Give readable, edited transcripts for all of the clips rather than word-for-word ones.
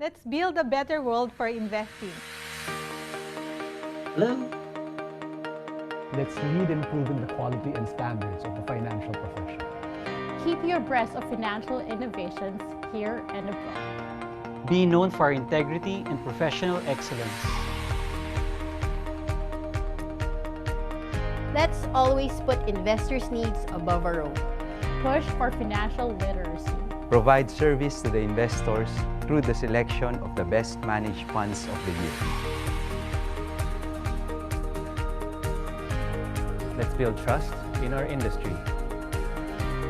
Let's build a better world for investing. Hello. Let's lead in improving the quality and standards of the financial profession. Keep you abreast of financial innovations here and abroad. Be known for our integrity and professional excellence. Let's always put investors' needs above our own. Push for financial literacy. Provide service to the investors through the selection of the best managed funds of the year. Let's build trust in our industry.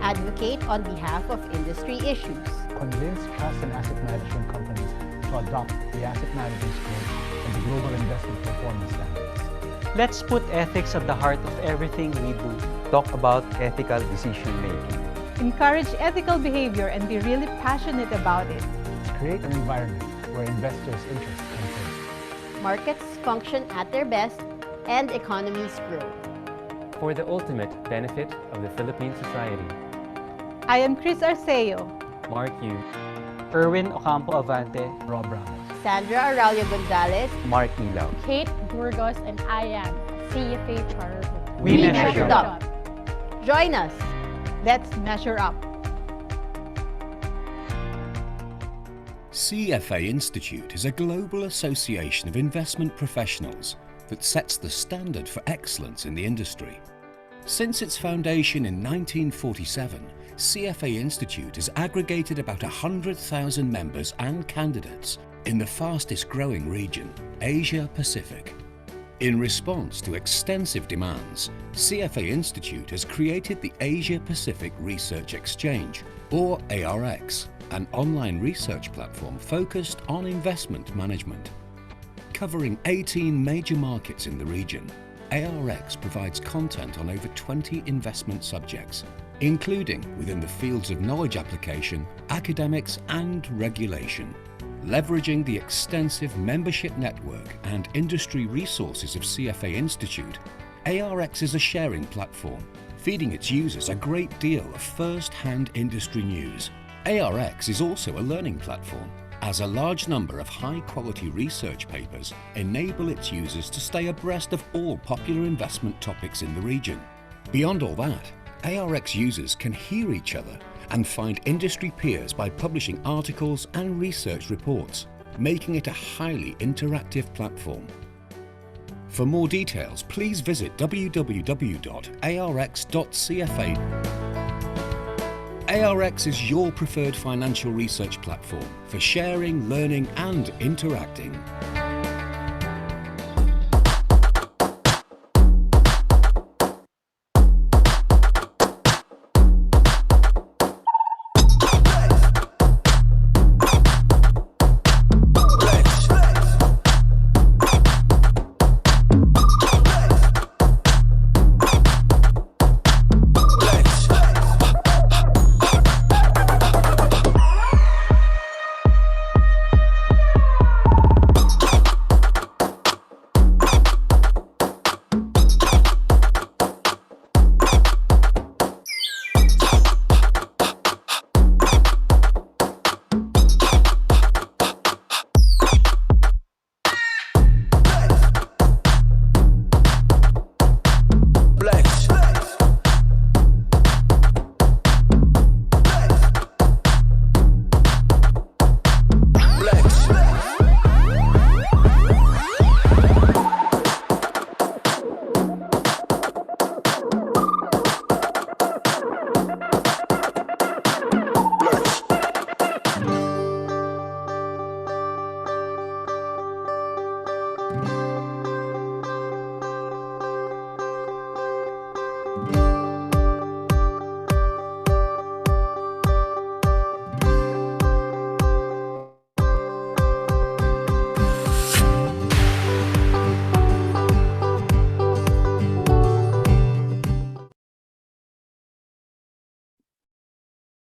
Advocate on behalf of industry issues. Convince trust and asset management companies to adopt the Asset Managers Code and the Global Investment Performance Standards. Let's put ethics at the heart of everything we do. Talk about ethical decision-making. Encourage ethical behavior and be really passionate about it. Create an environment where investors' interests come first. Markets function at their best and economies grow. For the ultimate benefit of the Philippine society. I am Chris Arceo. Mark Yu. Erwin Ocampo Avante. Rob Brown. Sandra Araulio Gonzalez. Mark Ilaw. Kate Burgos and I am CFA Charter. We measure up. Join us. Let's measure up. CFA Institute is a global association of investment professionals that sets the standard for excellence in the industry. Since its foundation in 1947, CFA Institute has aggregated about 100,000 members and candidates in the fastest growing region, Asia Pacific. In response to extensive demands, CFA Institute has created the Asia Pacific Research Exchange, or ARX, an online research platform focused on investment management. Covering 18 major markets in the region, ARX provides content on over 20 investment subjects, including within the fields of knowledge application, academics, and regulation. Leveraging the extensive membership network and industry resources of CFA Institute, ARX is a sharing platform, feeding its users a great deal of first-hand industry news. ARX is also a learning platform, as a large number of high-quality research papers enable its users to stay abreast of all popular investment topics in the region. Beyond all that, ARX users can hear each other and find industry peers by publishing articles and research reports, making it a highly interactive platform. For more details, please visit www.arx.cfa. ARX is your preferred financial research platform for sharing, learning, and interacting.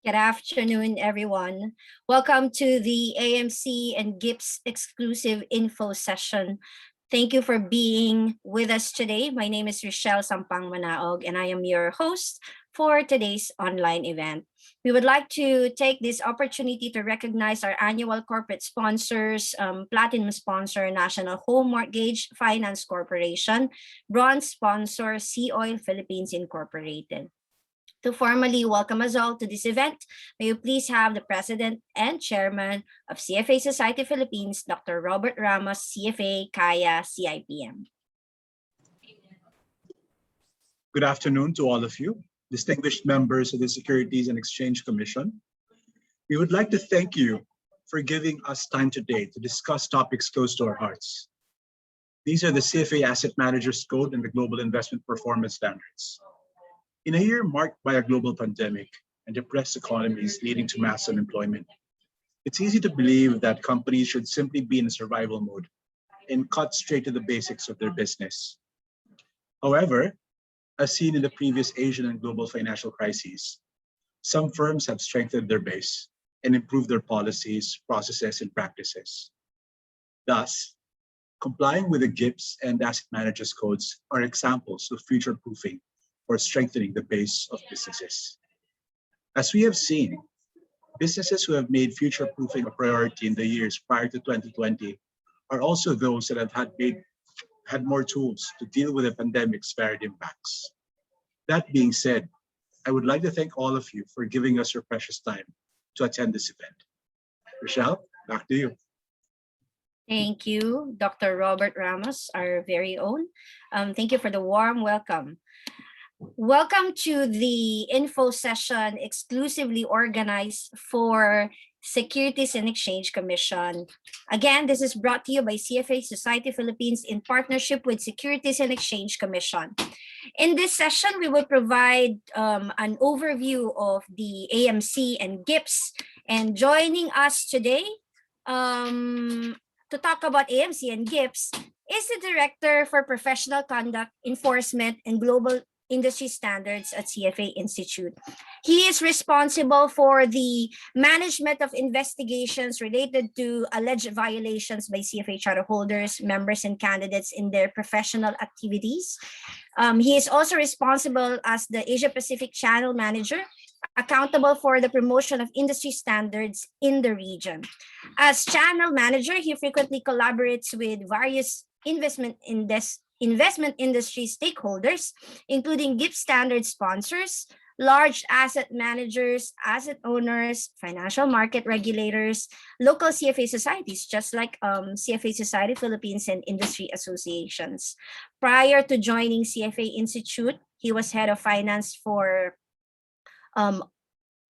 Good afternoon, everyone. Welcome to the AMC and GIPS exclusive info session. Thank you for being with us today. My name is Rochelle Sampang Manaog, and I am your host for today's online event. We would like to take this opportunity to recognize our annual corporate sponsors, platinum sponsor, National Home Mortgage Finance Corporation, bronze sponsor, Sea Oil Philippines Incorporated. To formally welcome us all to this event, may you please have the President and Chairman of CFA Society Philippines, Dr. Robert Ramos, CFA, Kaya, CIPM. Good afternoon to all of you, distinguished members of the Securities and Exchange Commission. We would like to thank you for giving us time today to discuss topics close to our hearts. These are the CFA Asset Managers Code and the Global Investment Performance Standards. In a year marked by a global pandemic and depressed economies leading to mass unemployment, it's easy to believe that companies should simply be in survival mode and cut straight to the basics of their business. However, as seen in the previous Asian and global financial crises, some firms have strengthened their base and improved their policies, processes, and practices. Thus, complying with the GIPS and asset managers codes are examples of future-proofing or strengthening the base of businesses. As we have seen, businesses who have made future-proofing a priority in the years prior to 2020 are also those that have had more tools to deal with the pandemic's varied impacts. That being said, I would like to thank all of you for giving us your precious time to attend this event. Rochelle, back to you. Thank you, Dr. Robert Ramos, our very own. Thank you for the warm welcome. Welcome to the info session exclusively organized for Securities and Exchange Commission. Again, this is brought to you by CFA Society Philippines in partnership with Securities and Exchange Commission. In this session, we will provide an overview of the AMC and GIPS. And joining us today to talk about AMC and GIPS is the Director for Professional Conduct, Enforcement, and Global Industry Standards at CFA Institute. He is responsible for the management of investigations related to alleged violations by CFA charter holders, members, and candidates in their professional activities. He is also responsible as the Asia Pacific Channel Manager, accountable for the promotion of industry standards in the region. As Channel Manager, he frequently collaborates with various investment industry stakeholders, including GIPS standard sponsors, large asset managers, asset owners, financial market regulators, local CFA societies, just like CFA Society Philippines and industry associations. Prior to joining CFA Institute, he was head of finance for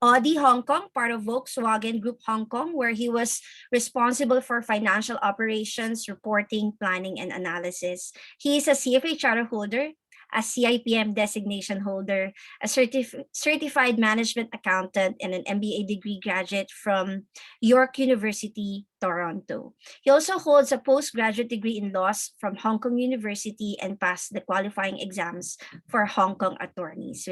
Audi Hong Kong, part of Volkswagen Group Hong Kong, where he was responsible for financial operations, reporting, planning, and analysis. He is a CFA charter holder, a CIPM designation holder, a certified management accountant, and an MBA degree graduate from York University, Toronto. He also holds a postgraduate degree in laws from Hong Kong University and passed the qualifying exams for Hong Kong attorneys.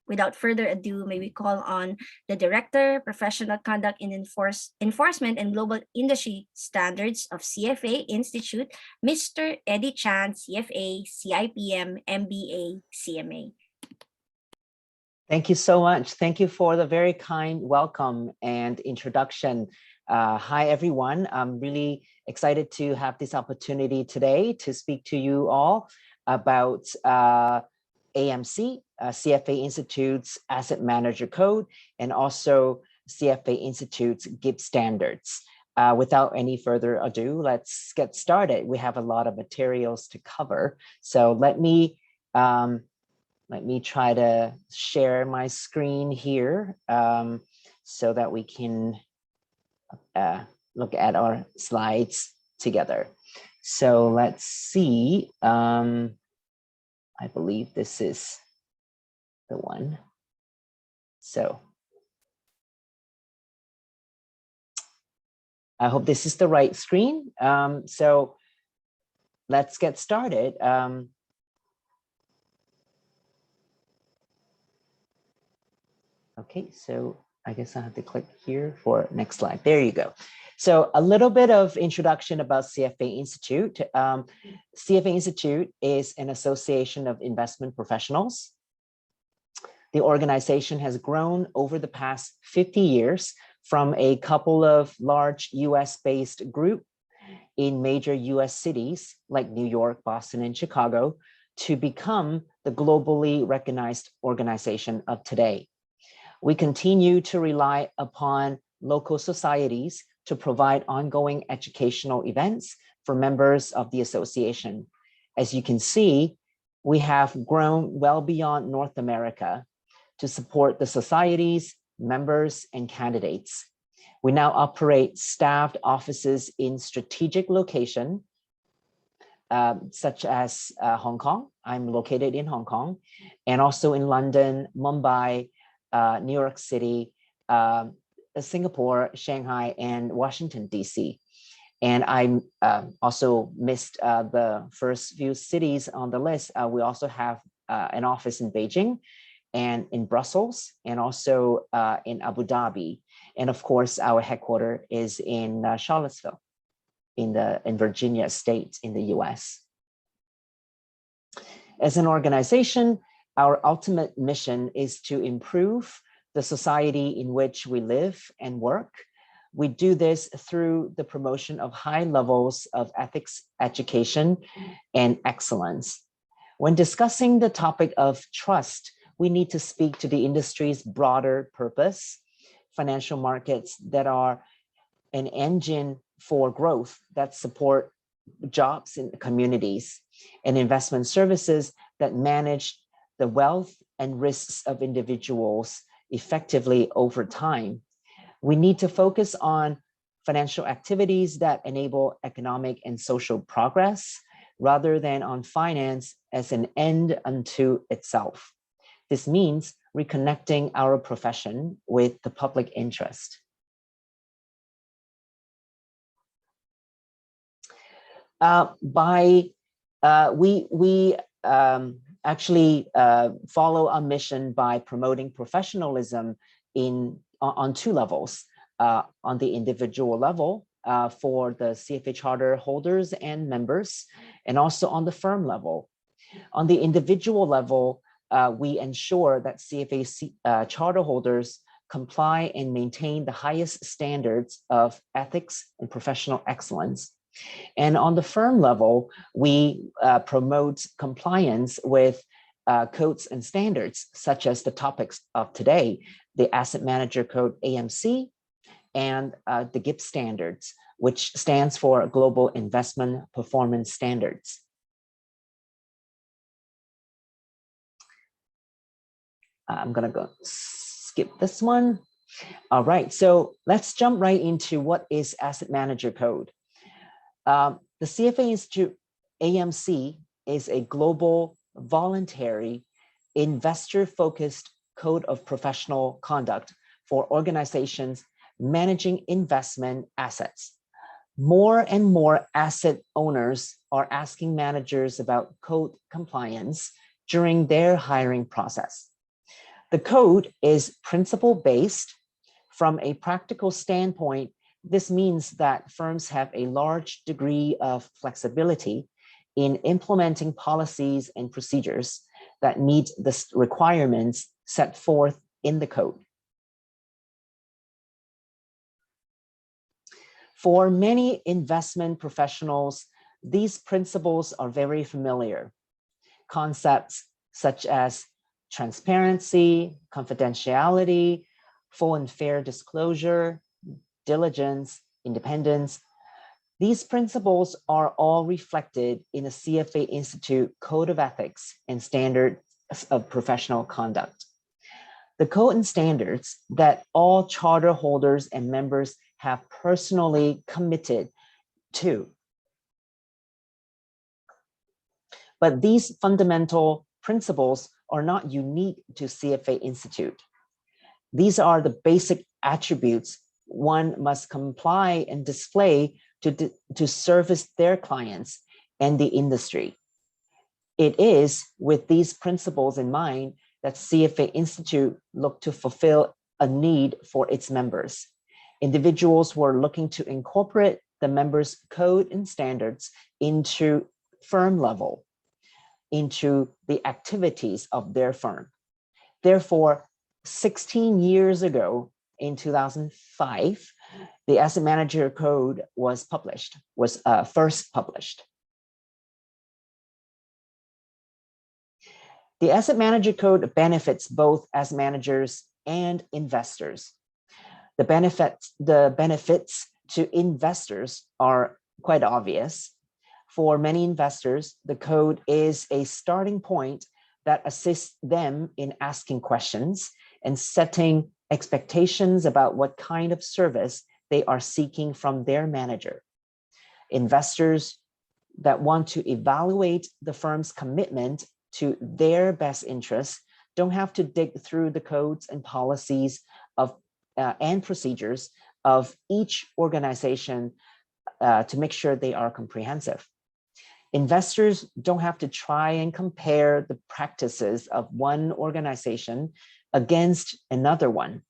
Without further ado, may we call on the Director, Professional Conduct in Enforcement and Global Industry Standards of CFA Institute, Mr. Eddie Chan, CFA, CIPM, MBA, CMA. Thank you so much. Thank you for the very kind welcome and introduction. Hi, everyone. I'm really excited to have this opportunity today to speak to you all about AMC, CFA Institute's Asset Manager Code, and also CFA Institute's GIPS standards. Without any further ado, let's get started. We have a lot of materials to cover. So let me try to share my screen here so that we can look at our slides together. So let's see. I believe this is the one. So I hope this is the right screen. So let's get started. Okay, so I guess I have to click here for next slide. There you go. So a little bit of introduction about CFA Institute. CFA Institute is an association of investment professionals. The organization has grown over the past 50 years from a couple of large US-based group in major US cities like New York, Boston, and Chicago to become the globally recognized organization of today. We continue to rely upon local societies to provide ongoing educational events for members of the association. As you can see, we have grown well beyond North America to support the societies, members, and candidates. We now operate staffed offices in strategic location, such as Hong Kong. I'm located in Hong Kong, and also in London, Mumbai, New York City, Singapore, Shanghai, and Washington, DC. And I also missed the first few cities on the list. We also have an office in Beijing and in Brussels, and also in Abu Dhabi. And of course, our headquarters is in Charlottesville, in Virginia state in the US. As an organization, our ultimate mission is to improve the society in which we live and work. We do this through the promotion of high levels of ethics education and excellence. When discussing the topic of trust, we need to speak to the industry's broader purpose, financial markets that are an engine for growth that support jobs in communities, and investment services that manage the wealth and risks of individuals effectively over time. We need to focus on financial activities that enable economic and social progress rather than on finance as an end unto itself. This means reconnecting our profession with the public interest. We actually follow our mission by promoting professionalism on two levels. On the individual level for the CFA charter holders and members, and also on the firm level. On the individual level, we ensure that CFA charter holders comply and maintain the highest standards of ethics and professional excellence. And on the firm level, we promote compliance with codes and standards, such as the topics of today, the Asset Manager Code AMC and the GIPS standards, which stands for Global Investment Performance Standards. I'm gonna skip this one. All right, so let's jump right into what is Asset Manager Code. The CFA Institute AMC is a global, voluntary, investor-focused code of professional conduct for organizations managing investment assets. More and more asset owners are asking managers about code compliance during their hiring process. The code is principle-based. From a practical standpoint, this means that firms have a large degree of flexibility in implementing policies and procedures that meet the requirements set forth in the code. For many investment professionals, these principles are very familiar. Concepts such as transparency, confidentiality, full and fair disclosure, diligence, independence. These principles are all reflected in the CFA Institute Code of Ethics and Standards of Professional Conduct. The code and standards that all charter holders and members have personally committed to. But these fundamental principles are not unique to CFA Institute. These are the basic attributes one must comply and display to service their clients and the industry. It is with these principles in mind that CFA Institute looked to fulfill a need for its members. Individuals were looking to incorporate the members' code and standards into firm level, into the activities of their firm. Therefore, 16 years ago, in 2005, the Asset Manager Code was first published. The Asset Manager Code benefits both asset managers and investors. The benefits to investors are quite obvious. For many investors, the code is a starting point that assists them in asking questions and setting expectations about what kind of service they are seeking from their manager. Investors that want to evaluate the firm's commitment to their best interests don't have to dig through the codes and policies and procedures of each organization to make sure they are comprehensive. Investors don't have to try and compare the practices of one organization against another one.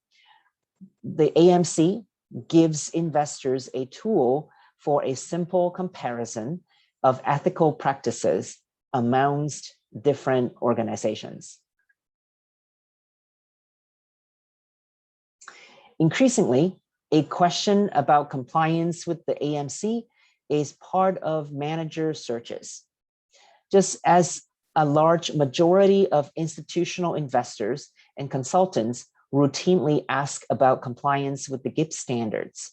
The AMC gives investors a tool for a simple comparison of ethical practices amongst different organizations. Increasingly, a question about compliance with the AMC is part of manager searches. Just as a large majority of institutional investors and consultants routinely ask about compliance with the GIPS standards,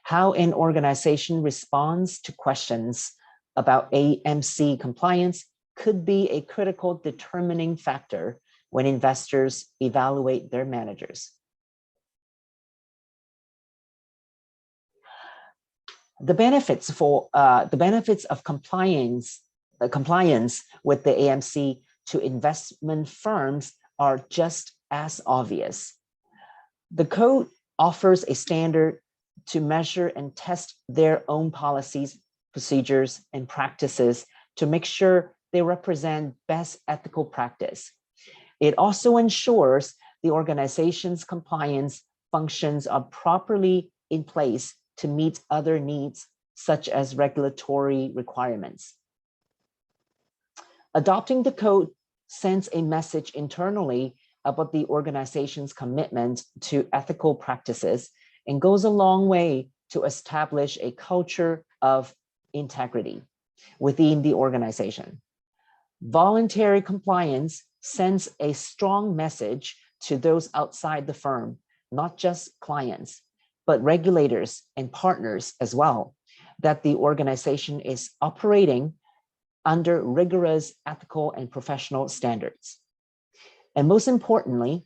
how an organization responds to questions about AMC compliance could be a critical determining factor when investors evaluate their managers. The benefits of compliance with the AMC to investment firms are just as obvious. The code offers a standard to measure and test their own policies, procedures, and practices to make sure they represent best ethical practice. It also ensures the organization's compliance functions are properly in place to meet other needs, such as regulatory requirements. Adopting the code sends a message internally about the organization's commitment to ethical practices and goes a long way to establish a culture of integrity within the organization. Voluntary compliance sends a strong message to those outside the firm, not just clients, but regulators and partners as well, that the organization is operating under rigorous ethical and professional standards. And most importantly,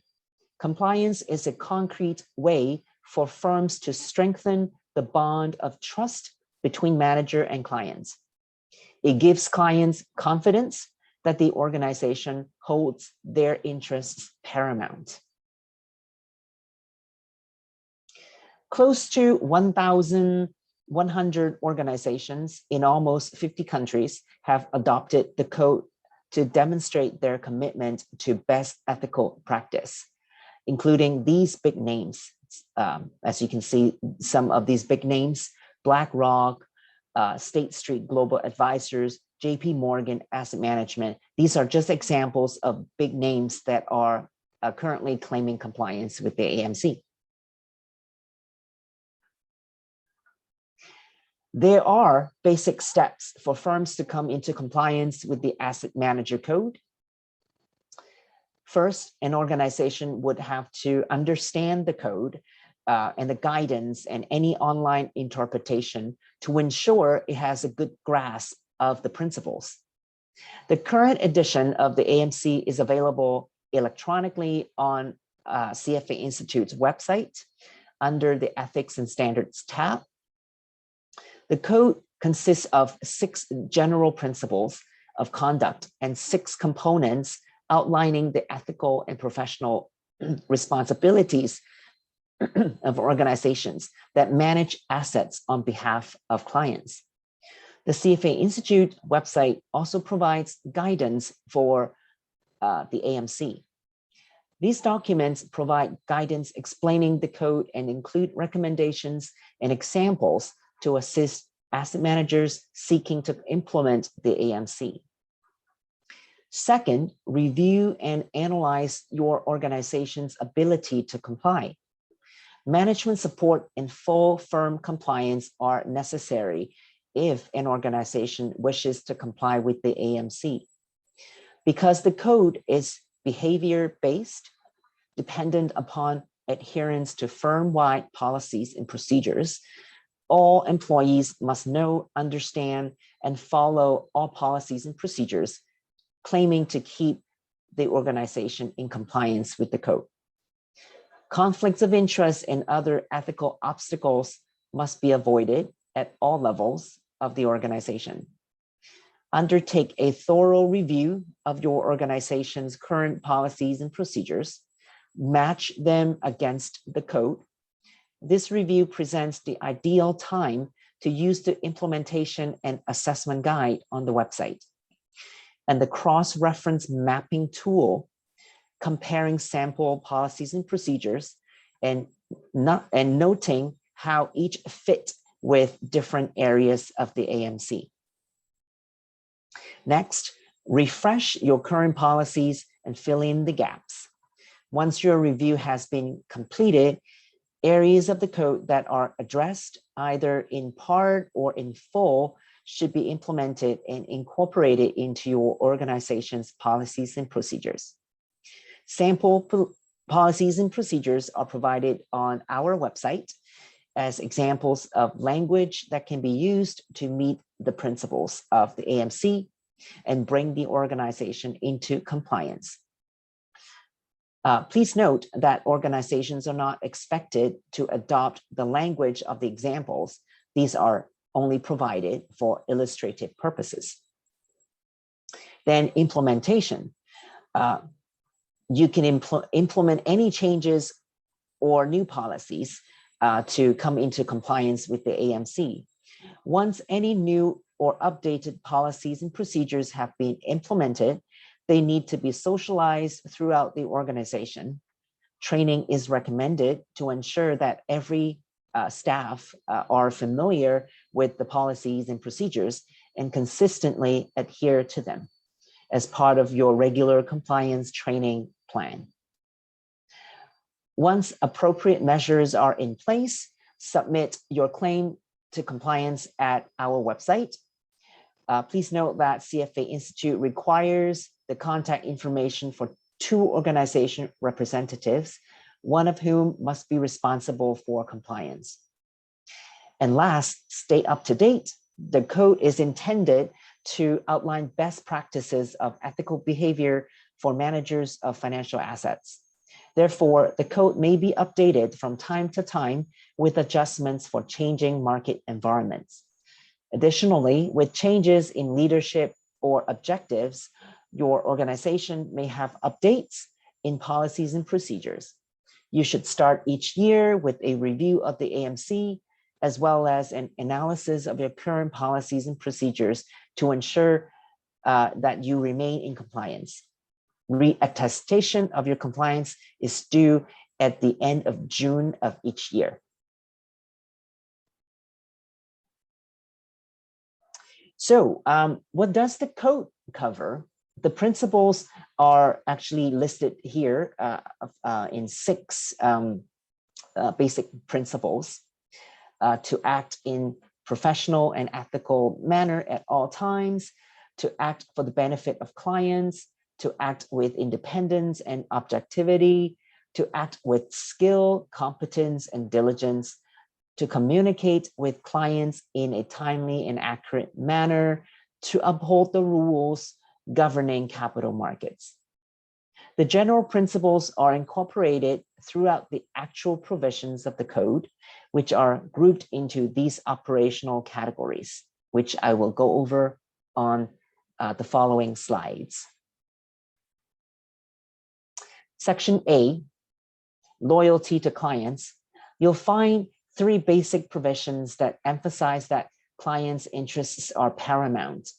compliance is a concrete way for firms to strengthen the bond of trust between manager and clients. It gives clients confidence that the organization holds their interests paramount. Close to 1,100 organizations in almost 50 countries have adopted the code to demonstrate their commitment to best ethical practice, including these big names. As you can see, some of these big names: BlackRock, State Street Global Advisors, JP Morgan Asset Management. These are just examples of big names that are currently claiming compliance with the AMC. There are basic steps for firms to come into compliance with the Asset Manager Code. First, an organization would have to understand the code and the guidance and any online interpretation to ensure it has a good grasp of the principles. The current edition of the AMC is available electronically on CFA Institute's website under the Ethics and Standards tab. The code consists of 6 general principles of conduct and 6 components outlining the ethical and professional responsibilities of organizations that manage assets on behalf of clients. The CFA Institute website also provides guidance for the AMC. These documents provide guidance explaining the code and include recommendations and examples to assist asset managers seeking to implement the AMC. Second, review and analyze your organization's ability to comply. Management support and full firm compliance are necessary if an organization wishes to comply with the AMC. Because the code is behavior-based, dependent upon adherence to firm-wide policies and procedures, all employees must know, understand, and follow all policies and procedures, claiming to keep the organization in compliance with the code. Conflicts of interest and other ethical obstacles must be avoided at all levels of the organization. Undertake a thorough review of your organization's current policies and procedures. Match them against the code. This review presents the ideal time to use the implementation and assessment guide on the website. And the cross-reference mapping tool, comparing sample policies and procedures and noting how each fit with different areas of the AMC. Next, refresh your current policies and fill in the gaps. Once your review has been completed, areas of the code that are addressed either in part or in full should be implemented and incorporated into your organization's policies and procedures. Sample policies and procedures are provided on our website as examples of language that can be used to meet the principles of the AMC and bring the organization into compliance. Please note that organizations are not expected to adopt the language of the examples. These are only provided for illustrative purposes. Then implementation. You can implement any changes or new policies to come into compliance with the AMC. Once any new or updated policies and procedures have been implemented, they need to be socialized throughout the organization. Training is recommended to ensure that every staff are familiar with the policies and procedures and consistently adhere to them as part of your regular compliance training plan. Once appropriate measures are in place, submit your claim to compliance at our website. Please note that CFA Institute requires the contact information for 2 organization representatives, one of whom must be responsible for compliance. And last, stay up to date. The code is intended to outline best practices of ethical behavior for managers of financial assets. Therefore, the code may be updated from time to time with adjustments for changing market environments. Additionally, with changes in leadership or objectives, your organization may have updates in policies and procedures. You should start each year with a review of the AMC, as well as an analysis of your current policies and procedures to ensure that you remain in compliance. Reattestation of your compliance is due at the end of June of each year. So what does the code cover? The principles are actually listed here in 6 basic principles to act in professional and ethical manner at all times, to act for the benefit of clients, to act with independence and objectivity, to act with skill, competence, and diligence, to communicate with clients in a timely and accurate manner, to uphold the rules governing capital markets. The general principles are incorporated throughout the actual provisions of the code, which are grouped into these operational categories, which I will go over on the following slides. Section A, loyalty to clients. You'll find 3 basic provisions that emphasize that clients' interests are paramount.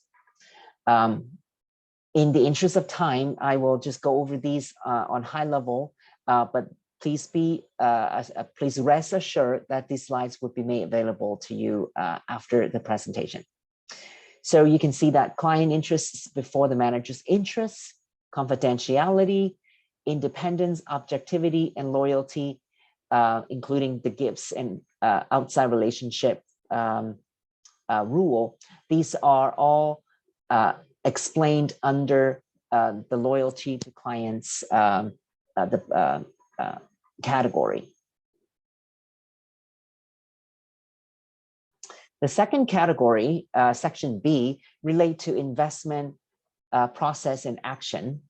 In the interest of time, I will just go over these on high level, but please rest assured that these slides will be made available to you after the presentation. So you can see that client interests before the manager's interests, confidentiality, independence, objectivity, and loyalty, including the GIPS and outside relationship rule. These are all explained under the loyalty to clients category. The second category, section B, relate to investment process and action.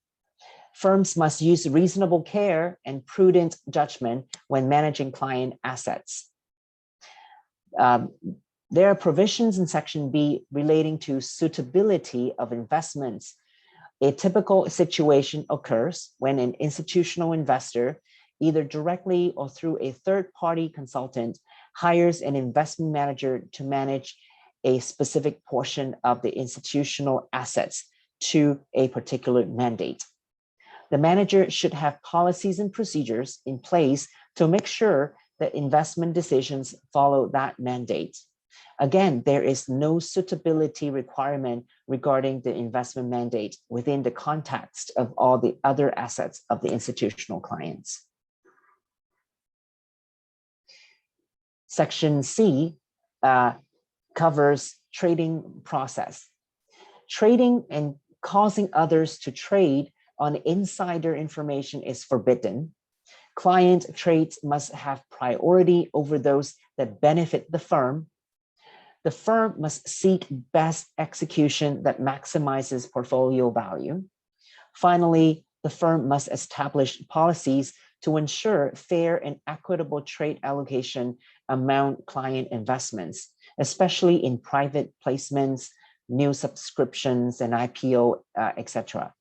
Firms must use reasonable care and prudent judgment when managing client assets. There are provisions in section B relating to suitability of investments. A typical situation occurs when an institutional investor, either directly or through a third-party consultant, hires an investment manager to manage a specific portion of the institutional assets to a particular mandate. The manager should have policies and procedures in place to make sure that investment decisions follow that mandate. Again, there is no suitability requirement regarding the investment mandate within the context of all the other assets of the institutional clients. Section C covers trading process. Trading and causing others to trade on insider information is forbidden. Client trades must have priority over those that benefit the firm. The firm must seek best execution that maximizes portfolio value. Finally, the firm must establish policies to ensure fair and equitable trade allocation among client investments, especially in private placements, new subscriptions, and IPO, etc.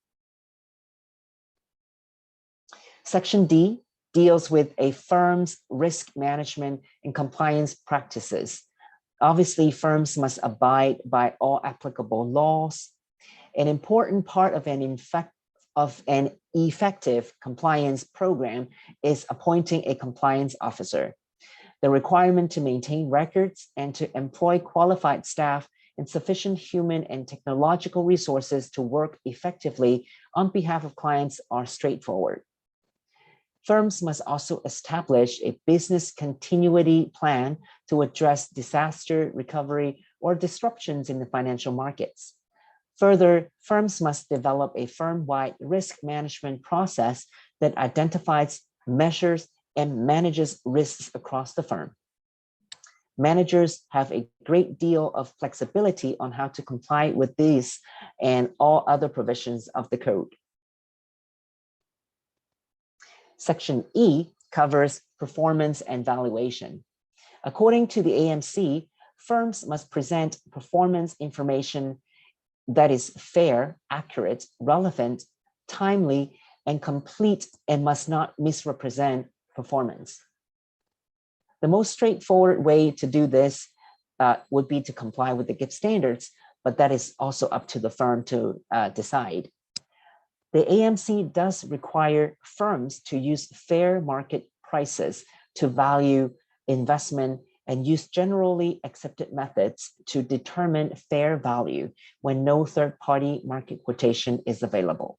Section D deals with a firm's risk management and compliance practices. Obviously, firms must abide by all applicable laws. An important part of an effective compliance program is appointing a compliance officer. The requirement to maintain records and to employ qualified staff and sufficient human and technological resources to work effectively on behalf of clients are straightforward. Firms must also establish a business continuity plan to address disaster recovery or disruptions in the financial markets. Further, firms must develop a firm-wide risk management process that identifies, measures, and manages risks across the firm. Managers have a great deal of flexibility on how to comply with these and all other provisions of the code. Section E covers performance and valuation. According to the AMC, firms must present performance information that is fair, accurate, relevant, timely, and complete, and must not misrepresent performance. The most straightforward way to do this would be to comply with the GIPS standards, but that is also up to the firm to decide. The AMC does require firms to use fair market prices to value investment and use generally accepted methods to determine fair value when no third-party market quotation is available.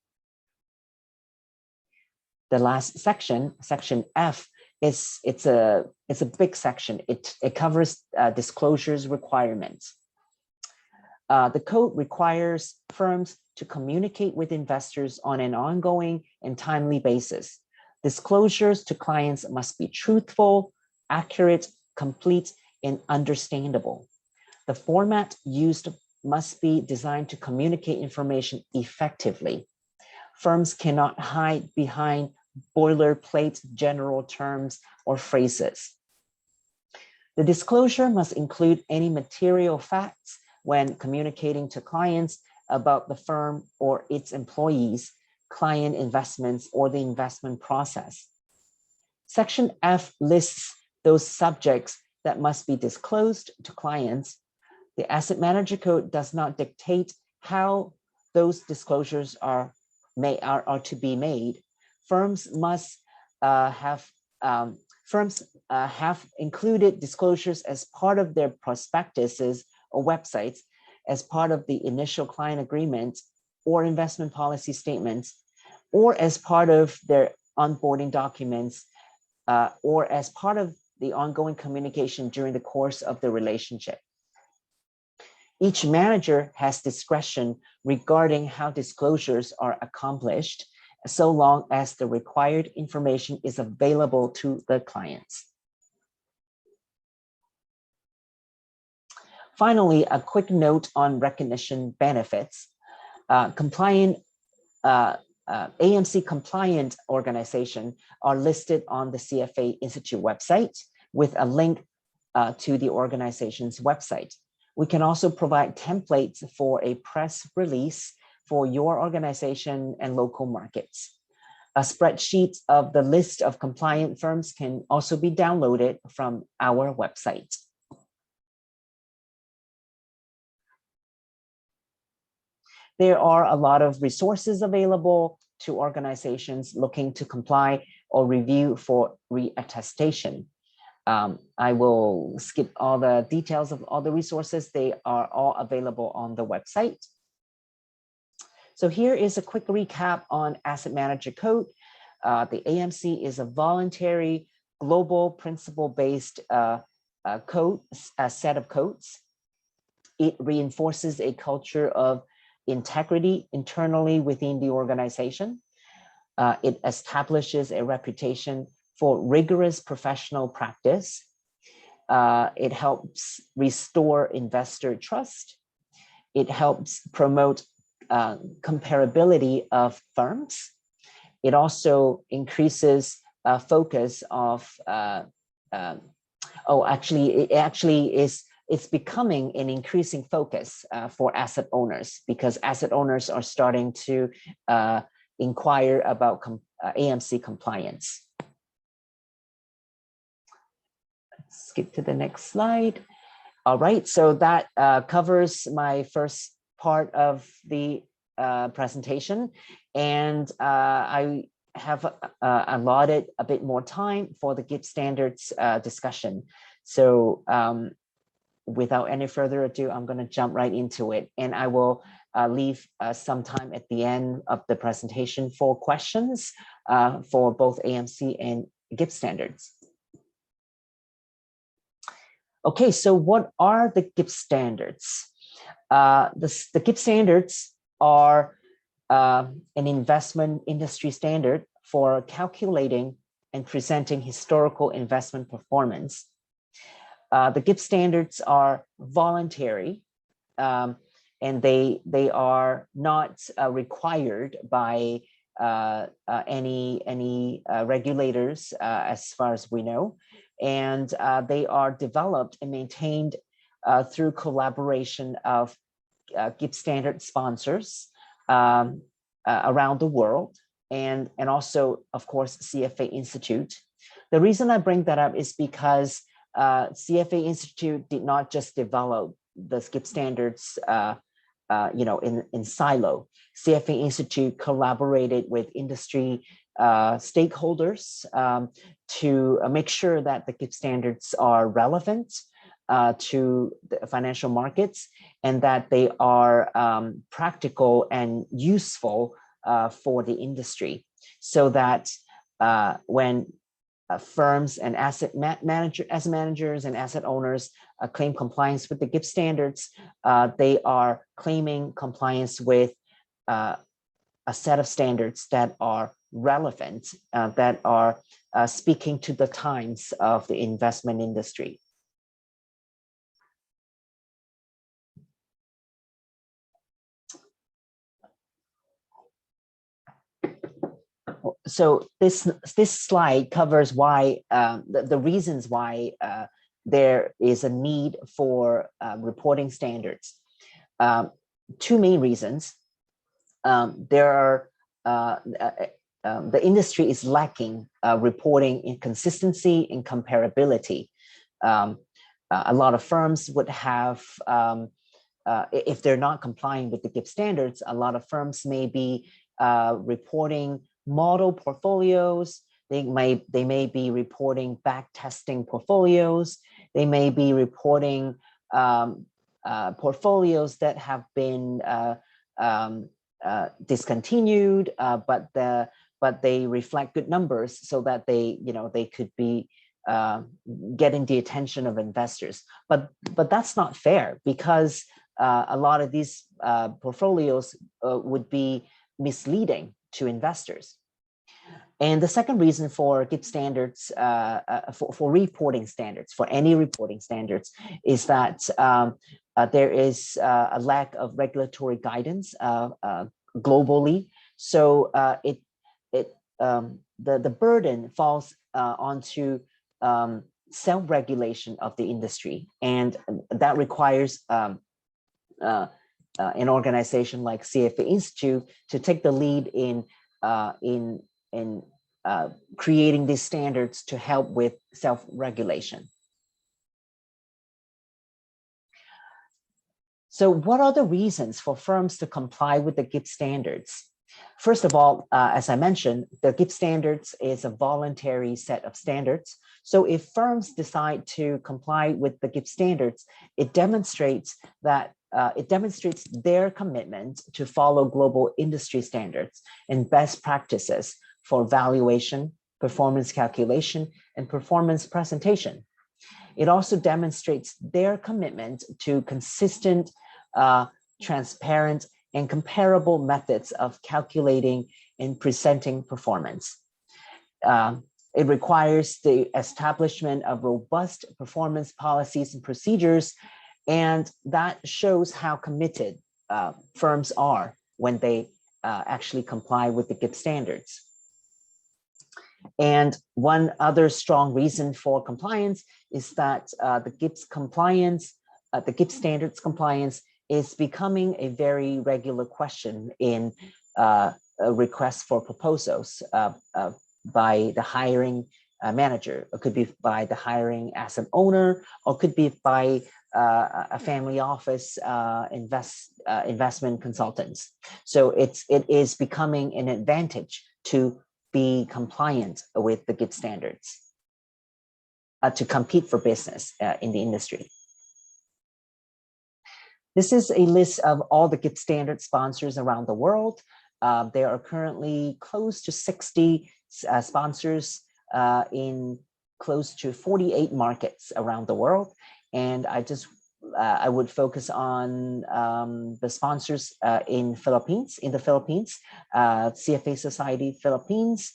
The last section, section F, it's a big section. It covers disclosures requirements. The code requires firms to communicate with investors on an ongoing and timely basis. Disclosures to clients must be truthful, accurate, complete, and understandable. The format used must be designed to communicate information effectively. Firms cannot hide behind boilerplate general terms or phrases. The disclosure must include any material facts when communicating to clients about the firm or its employees, client investments, or the investment process. Section F lists those subjects that must be disclosed to clients. The Asset Manager Code does not dictate how those disclosures are to be made. Firms must have included disclosures as part of their prospectuses or websites, as part of the initial client agreement or investment policy statements, or as part of their onboarding documents, or as part of the ongoing communication during the course of the relationship. Each manager has discretion regarding how disclosures are accomplished, so long as the required information is available to the clients. Finally, a quick note on recognition benefits. AMC compliant organization are listed on the CFA Institute website with a link to the organization's website. We can also provide templates for a press release for your organization and local markets. A spreadsheet of the list of compliant firms can also be downloaded from our website. There are a lot of resources available to organizations looking to comply or review for reattestation. I will skip all the details of all the resources. They are all available on the website. So here is a quick recap on Asset Manager Code. The AMC is a voluntary, global, principle-based code, a set of codes. It reinforces a culture of integrity internally within the organization. It establishes a reputation for rigorous professional practice. It helps restore investor trust. It helps promote comparability of firms. It also increases focus of, it's becoming an increasing focus for asset owners, because asset owners are starting to inquire about AMC compliance. Let's skip to the next slide. All right, so that covers my first part of the presentation, and I have allotted a bit more time for the GIPS standards discussion. So without any further ado, I'm going to jump right into it, and I will leave some time at the end of the presentation for questions for both AMC and GIPS standards. Okay, so what are the GIPS standards? The GIPS standards are an investment industry standard for calculating and presenting historical investment performance. The GIPS standards are voluntary, and they are not required by any regulators as far as we know, and they are developed and maintained through collaboration of GIPS standard sponsors around the world, and also, of course, CFA Institute. The reason I bring that up is because CFA Institute did not just develop the GIPS standards in silo. CFA Institute collaborated with industry stakeholders to make sure that the GIPS standards are relevant to the financial markets, and that they are practical and useful for the industry, so that when firms and asset managers and asset owners claim compliance with the GIPS standards, they are claiming compliance with a set of standards that are relevant, that are speaking to the times of the investment industry. So this slide covers why the reasons why there is a need for reporting standards. Two main reasons. There are the industry is lacking reporting inconsistency and comparability. A lot of firms would have, if they're not complying with the GIPS standards, a lot of firms may be reporting model portfolios. They may be reporting back testing portfolios. They may be reporting portfolios that have been discontinued, but they reflect good numbers, so that they could be getting the attention of investors. But that's not fair, because a lot of these portfolios would be misleading to investors. And the second reason for GIPS standards, for reporting standards, for any reporting standards, is that there is a lack of regulatory guidance globally. So the burden falls onto self-regulation of the industry, and that requires an organization like CFA Institute to take the lead in creating these standards to help with self-regulation. So what are the reasons for firms to comply with the GIPS standards? First of all, as I mentioned, the GIPS standards is a voluntary set of standards. So if firms decide to comply with the GIPS standards, it demonstrates their commitment to follow global industry standards and best practices for valuation, performance calculation, and performance presentation. It also demonstrates their commitment to consistent, transparent, and comparable methods of calculating and presenting performance. It requires the establishment of robust performance policies and procedures, and that shows how committed firms are when they actually comply with the GIPS standards. And one other strong reason for compliance is that the GIPS standards compliance is becoming a very regular question in requests for proposals by the hiring manager. It could be by the hiring asset owner, or could be by a family office investment consultants. So it is becoming an advantage to be compliant with the GIPS standards to compete for business in the industry. This is a list of all the GIPS standard sponsors around the world. There are currently close to 60 sponsors in close to 48 markets around the world. And I would focus on the sponsors in the Philippines, CFA Society Philippines,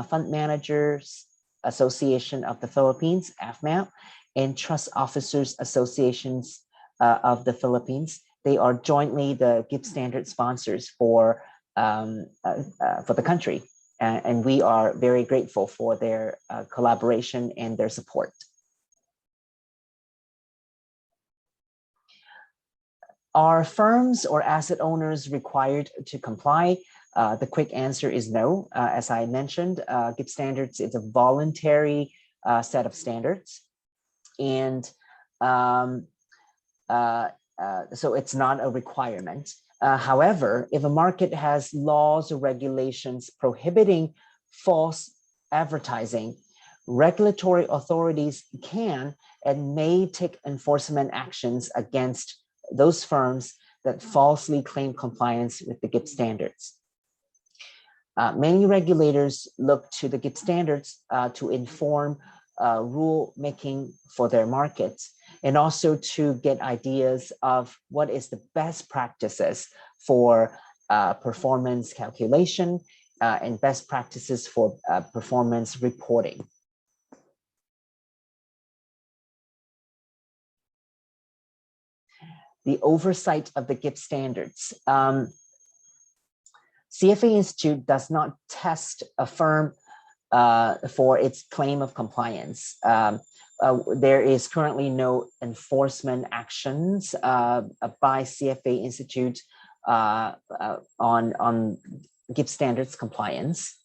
Fund Managers Association of the Philippines, AFMAP, and Trust Officers Associations of the Philippines. They are jointly the GIPS standard sponsors for the country. And we are very grateful for their collaboration and their support. Are firms or asset owners required to comply? The quick answer is no. As I mentioned, GIPS standards is a voluntary set of standards. And so it's not a requirement. However, if a market has laws or regulations prohibiting false advertising, regulatory authorities can and may take enforcement actions against those firms that falsely claim compliance with the GIPS standards. Many regulators look to the GIPS standards to inform rule making for their markets, and also to get ideas of what is the best practices for performance calculation and best practices for performance reporting. The oversight of the GIPS standards. CFA Institute does not test a firm for its claim of compliance. There is currently no enforcement actions by CFA Institute on GIPS standards compliance.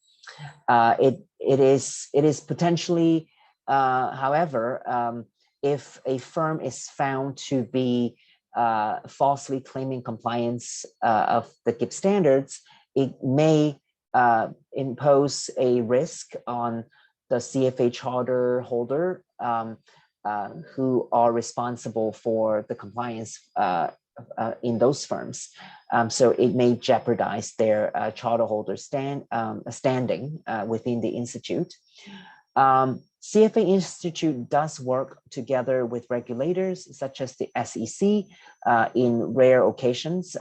It is potentially, however, if a firm is found to be falsely claiming compliance of the GIPS standards, it may impose a risk on the CFA charter holder who are responsible for the compliance in those firms. So it may jeopardize their charterholder standing within the institute. CFA Institute does work together with regulators such as the SEC in rare occasions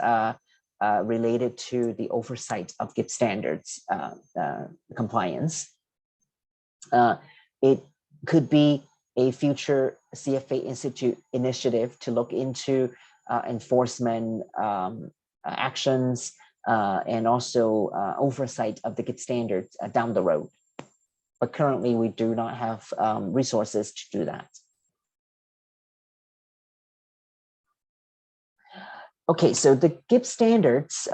related to the oversight of GIPS standards compliance. It could be a future CFA Institute initiative to look into enforcement actions and also oversight of the GIPS standards down the road. But currently we do not have resources to do that. Okay, so the GIPS standards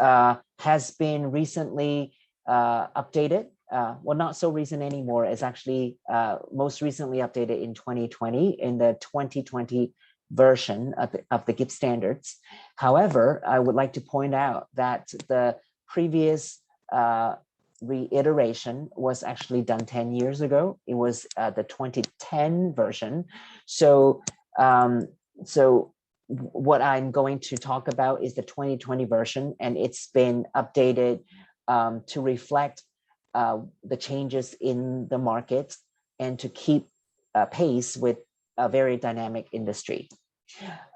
has been recently updated. Well, not so recent anymore. It's actually most recently updated in 2020 in the 2020 version of the GIPS standards. However, I would like to point out that the previous reiteration was actually done 10 years ago. It was the 2010 version. So, what I'm going to talk about is the 2020 version, and it's been updated to reflect the changes in the market and to keep pace with a very dynamic industry.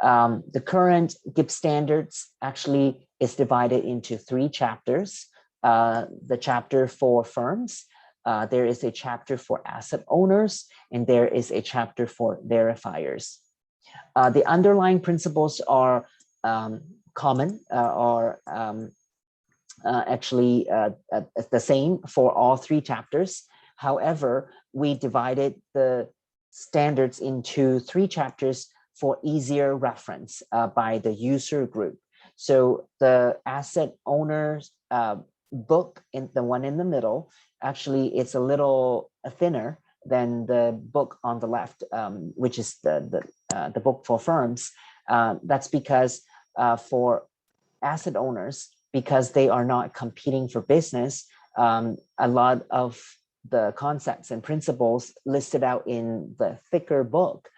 The current GIPS standards actually is divided into 3 chapters. The chapter for firms, there is a chapter for asset owners, and there is a chapter for verifiers. The underlying principles are common or actually the same for all 3 chapters. However, we divided the standards into 3 chapters for easier reference by the user group. So the asset owners book, in the one in the middle, actually it's a little thinner than the book on the left, which is the book for firms. That's because for asset owners, because they are not competing for business, a lot of the concepts and principles listed out in the thicker book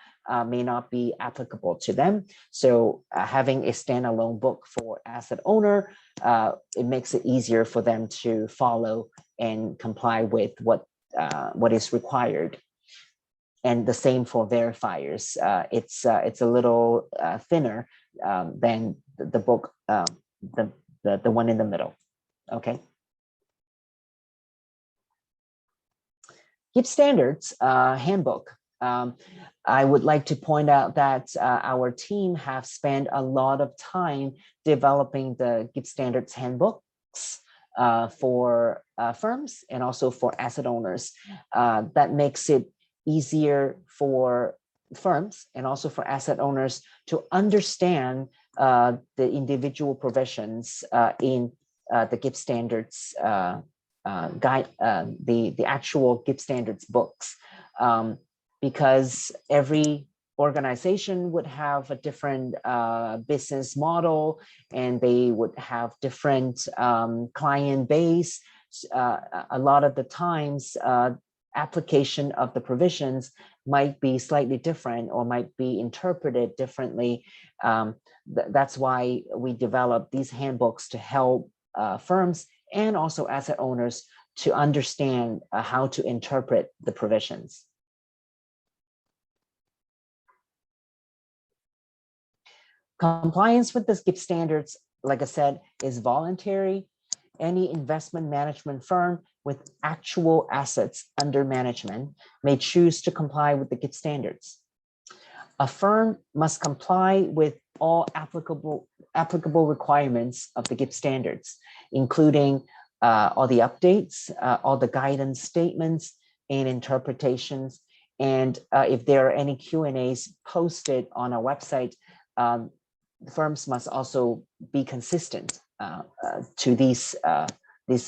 may not be applicable to them. So having a standalone book for asset owner, it makes it easier for them to follow and comply with what is required. And the same for verifiers. It's a little thinner than the book, the one in the middle. Okay. GIPS standards handbook. I would like to point out that our team have spent a lot of time developing the GIPS standards handbooks for firms and also for asset owners. That makes it easier for firms and also for asset owners to understand the individual provisions in the GIPS standards guide, the actual GIPS standards books, because every organization would have a different business model, and they would have different client base. A lot of the times, application of the provisions might be slightly different or might be interpreted differently. That's why we develop these handbooks to help firms and also asset owners to understand how to interpret the provisions. Compliance with the GIPS standards, like I said, is voluntary. Any investment management firm with actual assets under management may choose to comply with the GIPS standards. A firm must comply with all applicable requirements of the GIPS standards, including all the updates, all the guidance statements and interpretations. And if there are any Q&As posted on our website, firms must also be consistent to these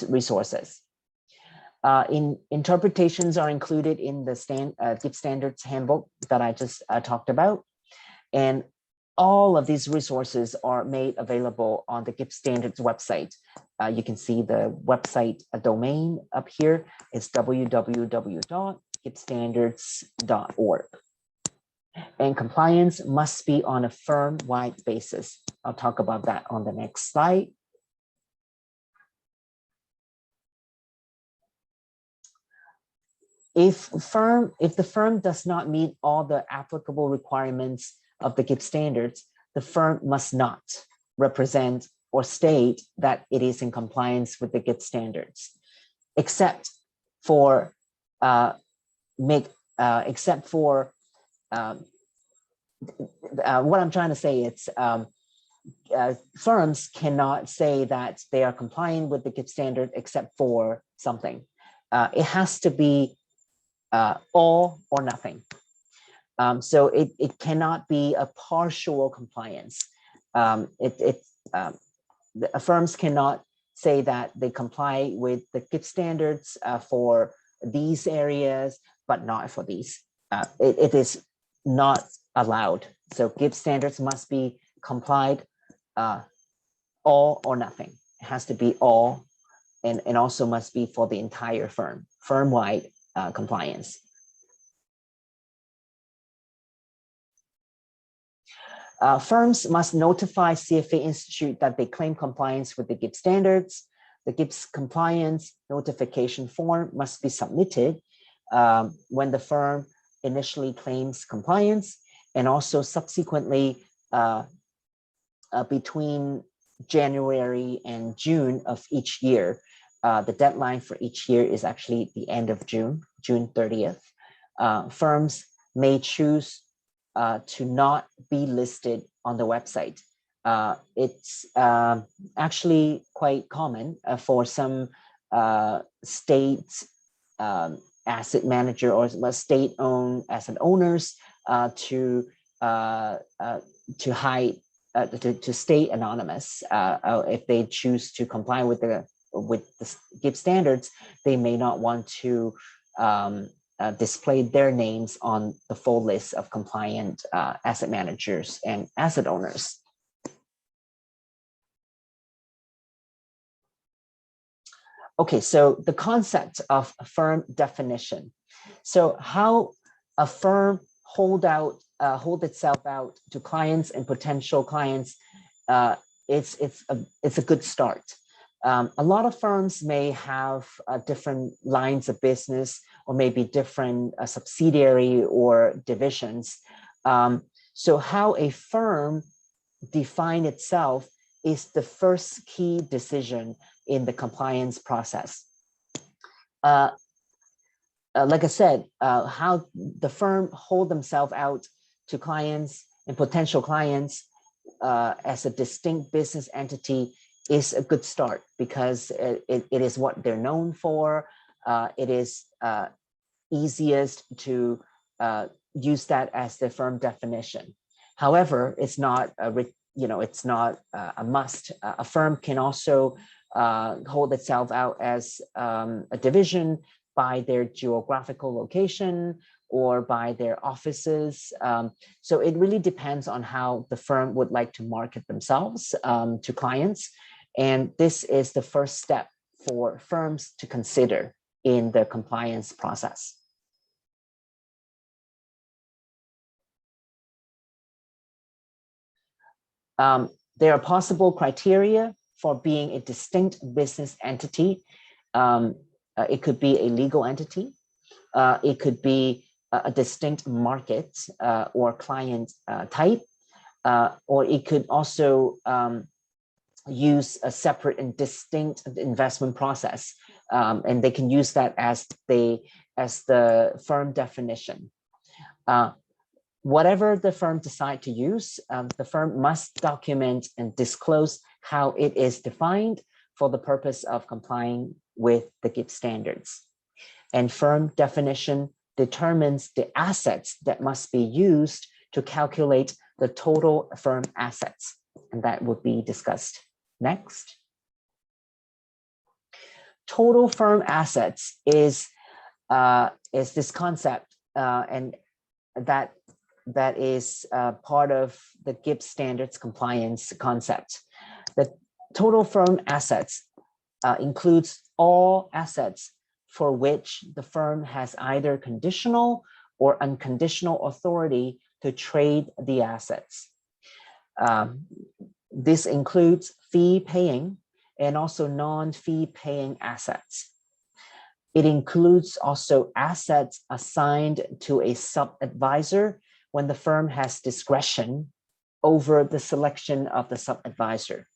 resources. Interpretations are included in the GIPS standards handbook that I just talked about. And all of these resources are made available on the GIPS standards website. You can see the website domain up here. It's www.gipsstandards.org. And compliance must be on a firm-wide basis. I'll talk about that on the next slide. If the firm does not meet all the applicable requirements of the GIPS standards, the firm must not represent or state that it is in compliance with the GIPS standards, except for what I'm trying to say. It's firms cannot say that they are complying with the GIPS standard except for something. It has to be all or nothing. So it cannot be a partial compliance. Firms cannot say that they comply with the GIPS standards for these areas, but not for these. It is not allowed. So GIPS standards must be complied all or nothing. It has to be all, and also must be for the entire firm, firm-wide compliance. Firms must notify CFA Institute that they claim compliance with the GIPS standards. The GIPS compliance notification form must be submitted when the firm initially claims compliance, and also subsequently between January and June of each year. The deadline for each year is actually the end of June 30th. Firms may choose to not be listed on the website. It's actually quite common for some state asset manager or state-owned asset owners to hide, to stay anonymous. If they choose to comply with the GIPS standards, they may not want to display their names on the full list of compliant asset managers and asset owners. Okay, so the concept of firm definition. So how a firm hold itself out to clients and potential clients, it's a good start. A lot of firms may have different lines of business, or maybe different subsidiary or divisions. So how a firm define itself is the first key decision in the compliance process. Like I said, how the firm hold themselves out to clients and potential clients as a distinct business entity is a good start, because it is what they're known for. It is easiest to use that as the firm definition. However, it's not it's not a must. A firm can also hold itself out as a division by their geographical location or by their offices. So it really depends on how the firm would like to market themselves to clients. And this is the first step for firms to consider in the compliance process. There are possible criteria for being a distinct business entity. It could be a legal entity. It could be a distinct market or client type, or it could also use a separate and distinct investment process, and they can use that as the firm definition. Whatever the firm decide to use, the firm must document and disclose how it is defined for the purpose of complying with the GIPS standards. And firm definition determines the assets that must be used to calculate the total firm assets, and that would be discussed next. Total firm assets is this concept, and that is part of the GIPS standards compliance concept. The total firm assets includes all assets for which the firm has either conditional or unconditional authority to trade the assets. This includes fee-paying and also non-fee-paying assets. It includes also assets assigned to a sub-advisor when the firm has discretion over the selection of the sub-advisor.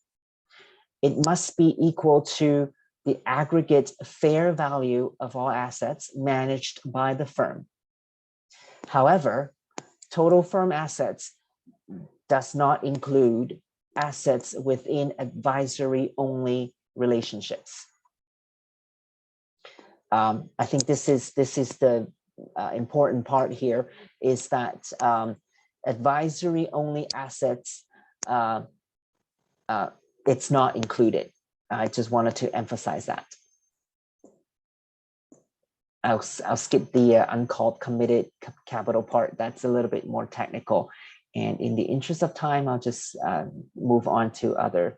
It must be equal to the aggregate fair value of all assets managed by the firm. However, total firm assets does not include assets within advisory-only relationships. I think this is the important part here, is that advisory-only assets, it's not included. I just wanted to emphasize that. I'll skip the uncalled committed capital part. That's a little bit more technical. And in the interest of time, I'll just move on to other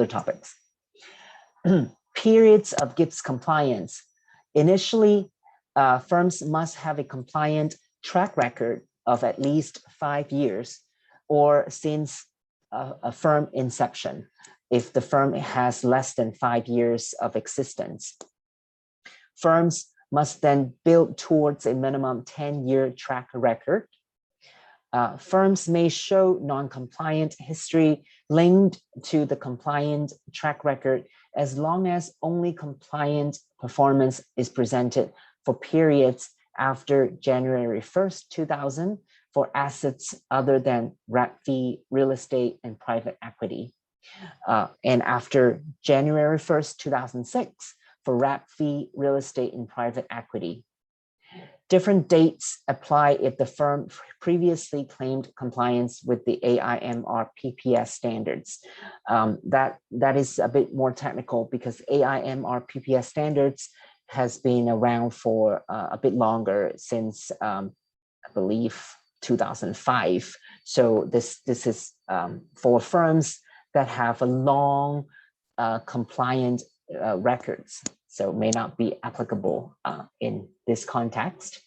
topics. Periods of GIPS compliance. Initially, firms must have a compliant track record of at least 5 years or since a firm inception, if the firm has less than 5 years of existence. Firms must then build towards a minimum 10-year track record. Firms may show non-compliant history linked to the compliant track record as long as only compliant performance is presented for periods after January 1st, 2000 for assets other than wrap fee, real estate, and private equity. And after January 1st, 2006 for wrap fee, real estate, and private equity. Different dates apply if the firm previously claimed compliance with the AIMR PPS standards. That is a bit more technical because AIMR PPS standards has been around for a bit longer, since I believe 2005. So this is for firms that have a long compliant records, so may not be applicable in this context.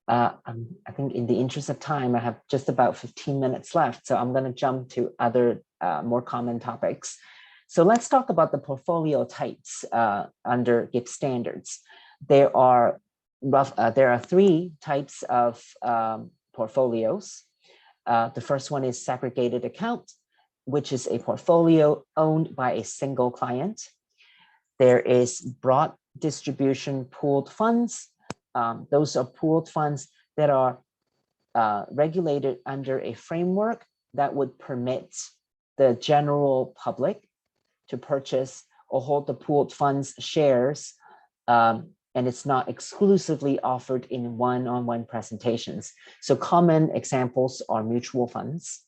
I think in the interest of time, I have just about 15 minutes left, so I'm going to jump to other more common topics. So let's talk about the portfolio types under GIPS standards. There are 3 types of portfolios. The first one is segregated account, which is a portfolio owned by a single client. There is broad distribution pooled funds. Those are pooled funds that are regulated under a framework that would permit the general public to purchase or hold the pooled funds shares, and it's not exclusively offered in one-on-one presentations. So common examples are mutual funds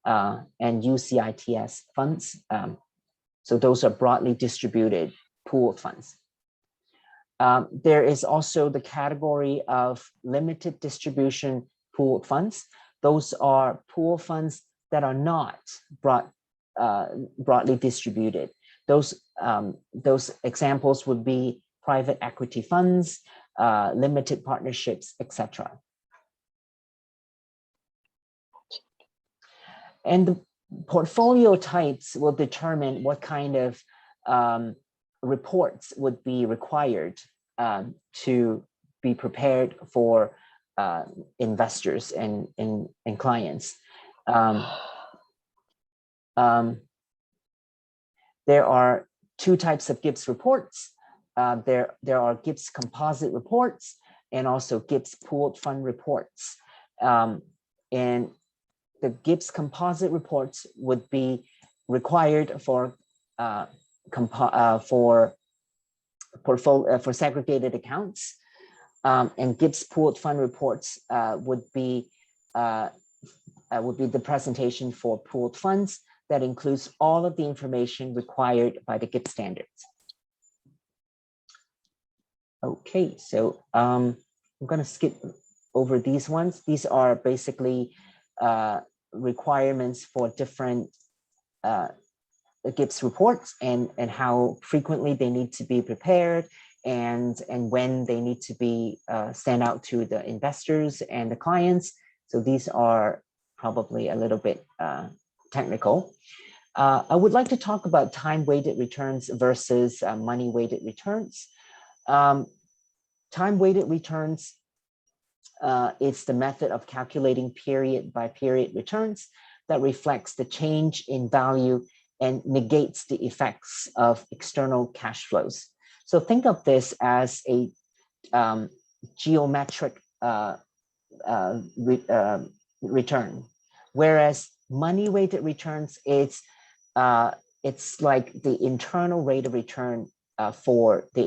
and UCITS funds. So those are broadly distributed pooled funds. There is also the category of limited distribution pooled funds. Those are pooled funds that are not broadly distributed. Those examples would be private equity funds, limited partnerships, etc. And the portfolio types will determine what kind of reports would be required to be prepared for investors and clients. There are 2 types of GIPS reports. There are GIPS composite reports and also GIPS pooled fund reports. And the GIPS composite reports would be required for segregated accounts, and GIPS pooled fund reports would be the presentation for pooled funds that includes all of the information required by the GIPS standards. Okay, so I'm going to skip over these ones. These are basically requirements for different GIPS reports and how frequently they need to be prepared and when they need to be sent out to the investors and the clients. So these are probably a little bit technical. I would like to talk about time-weighted returns versus money-weighted returns. Time-weighted returns is the method of calculating period-by-period returns that reflects the change in value and negates the effects of external cash flows. So think of this as a geometric return, whereas money-weighted returns, it's like the internal rate of return for the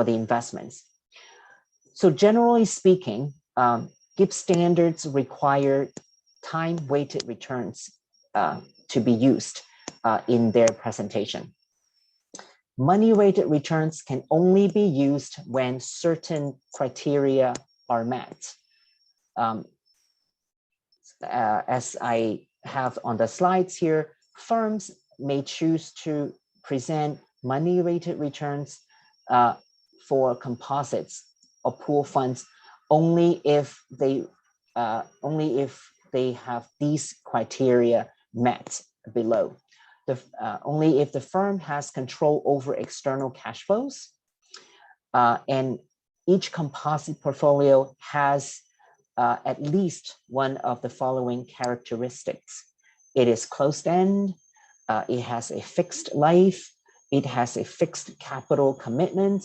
investments. So generally speaking, GIPS standards require time-weighted returns to be used in their presentation. Money-weighted returns can only be used when certain criteria are met. As I have on the slides here, firms may choose to present money-weighted returns for composites or pool funds only if they have these criteria met below. Only if the firm has control over external cash flows, and each composite portfolio has at least one of the following characteristics. It is closed-end, it has a fixed life, it has a fixed capital commitment,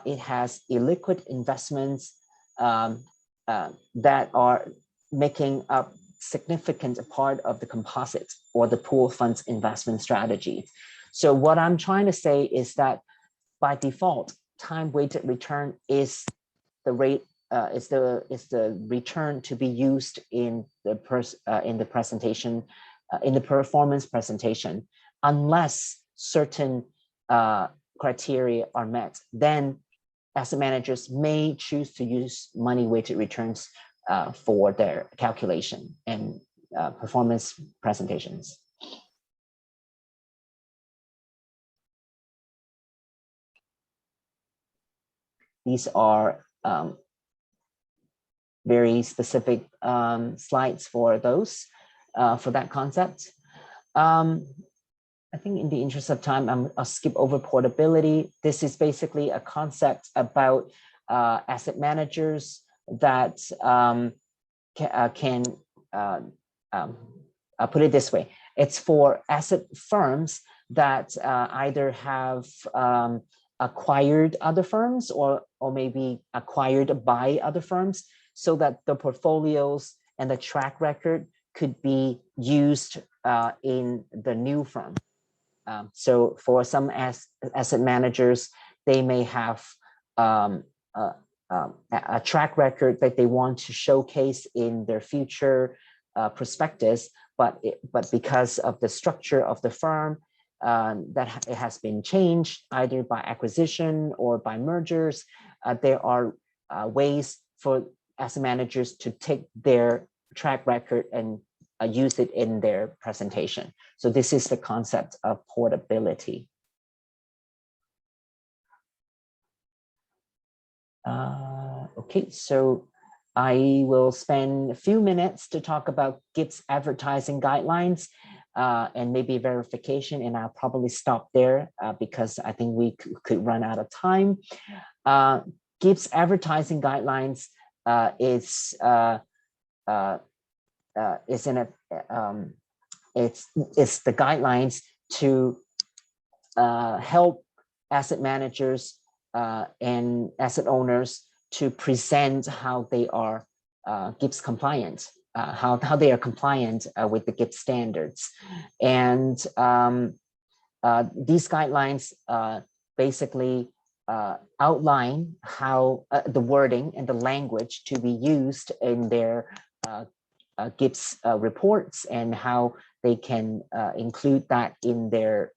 it has illiquid investments that are making up significant part of the composite or the pool funds investment strategy. So what I'm trying to say is that by default, time-weighted return is the rate is the return to be used in the presentation, in the performance presentation, unless certain criteria are met. Then asset managers may choose to use money-weighted returns for their calculation and performance presentations. These are very specific slides for those, for that concept. I think in the interest of time, I'll skip over portability. This is basically a concept about asset managers that I'll put it this way. It's for asset firms that either have acquired other firms or maybe acquired by other firms, so that the portfolios and the track record could be used in the new firm. So for some asset managers, they may have a track record that they want to showcase in their future prospectus, but because of the structure of the firm, that it has been changed either by acquisition or by mergers, there are ways for asset managers to take their track record and use it in their presentation. So this is the concept of portability. Okay, so I will spend a few minutes to talk about GIPS advertising guidelines and maybe verification, and I'll probably stop there because I think we could run out of time. GIPS advertising guidelines it's the guidelines to help asset managers and asset owners to present how they are GIPS compliant, how they are compliant with the GIPS standards. And these guidelines basically outline how the wording and the language to be used in their GIPS reports and how they can include that in their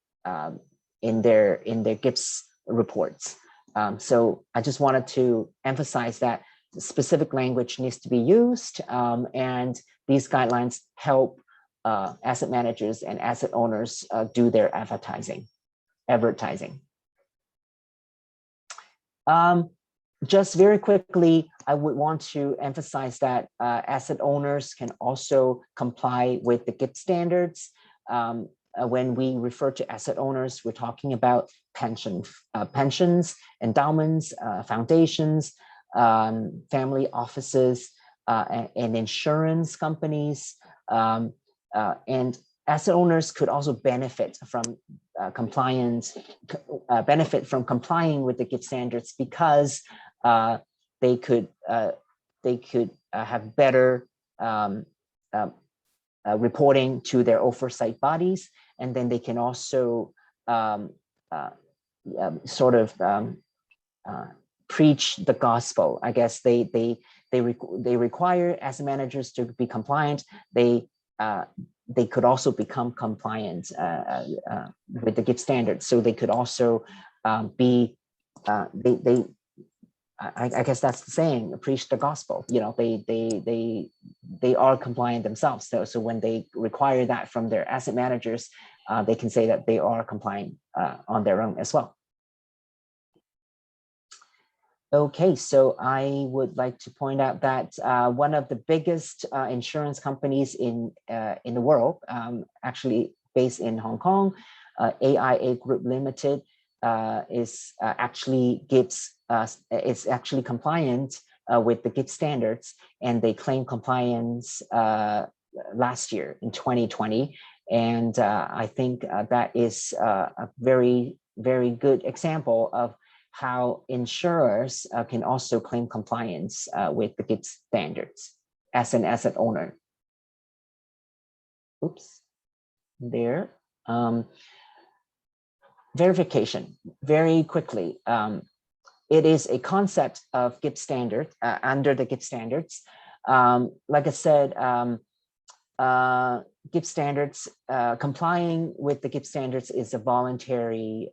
GIPS reports. So I just wanted to emphasize that specific language needs to be used, and these guidelines help asset managers and asset owners do their advertising. Just very quickly, I would want to emphasize that asset owners can also comply with the GIPS standards. When we refer to asset owners, we're talking about pensions, endowments, foundations, family offices, and insurance companies. And asset owners could also benefit from complying with the GIPS standards because they could have better reporting to their oversight bodies, and then they can also preach the gospel. I guess they require asset managers to be compliant. They could also become compliant with the GIPS standards. So they could also be I guess that's the saying, preach the gospel. You know, they are compliant themselves. So when they require that from their asset managers, they can say that they are compliant on their own as well. Okay, so I would like to point out that one of the biggest insurance companies in the world, actually based in Hong Kong, AIA Group Limited, is actually compliant with the GIPS standards, and they claimed compliance last year in 2020. And I think that is a very, very good example of how insurers can also claim compliance with the GIPS standards as an asset owner. Oops, there. Verification, very quickly. It is a concept of GIPS standard, under the GIPS standards. Like I said, GIPS standards, complying with the GIPS standards is a voluntary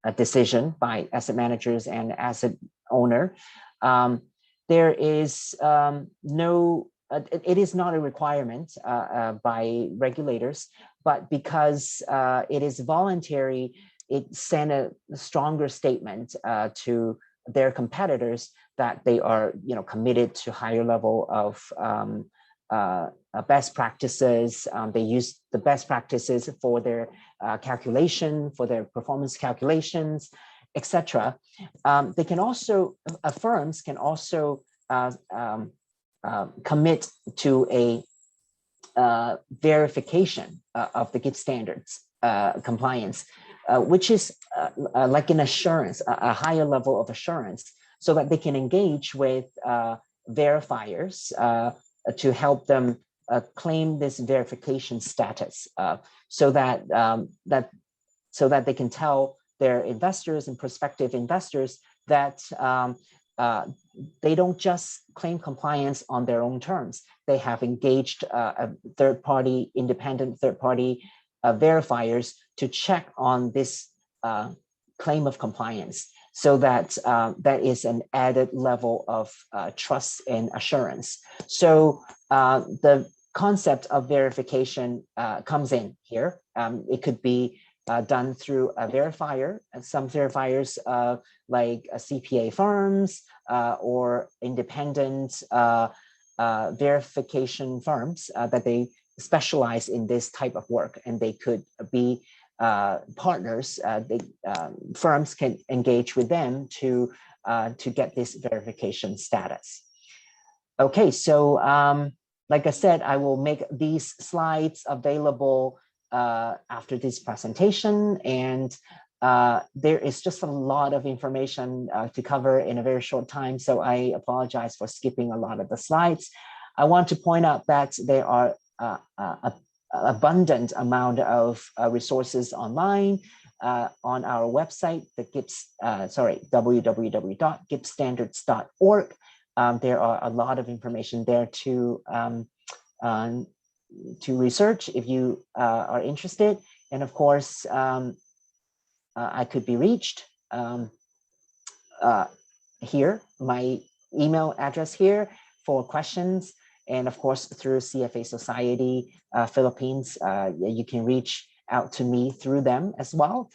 a decision by asset managers and asset owner. There is it is not a requirement by regulators, but because it is voluntary, it sent a stronger statement to their competitors that they are, committed to higher level of best practices. They use the best practices for their calculation, for their performance calculations, etc. They can also, firms can also commit to a verification of the GIPS standards compliance, which is like an assurance, a higher level of assurance, so that they can engage with verifiers to help them claim this verification status, so that they can tell their investors and prospective investors that they don't just claim compliance on their own terms. They have engaged a third-party, independent third-party verifiers to check on this claim of compliance, so that that is an added level of trust and assurance. So the concept of verification comes in here. It could be done through a verifier, and some verifiers like CPA firms or independent verification firms that they specialize in this type of work, and they could be partners. Firms can engage with them to get this verification status. Okay, so like I said, I will make these slides available after this presentation, and there is just a lot of information to cover in a very short time, so I apologize for skipping a lot of the slides. I want to point out that there are abundant amount of resources online on our website, the GIPS, www.gipsstandards.org. There are a lot of information there to research if you are interested. And of course, I could be reached here, my email address here for questions and of course, through CFA Society Philippines, you can reach out to me through them as well.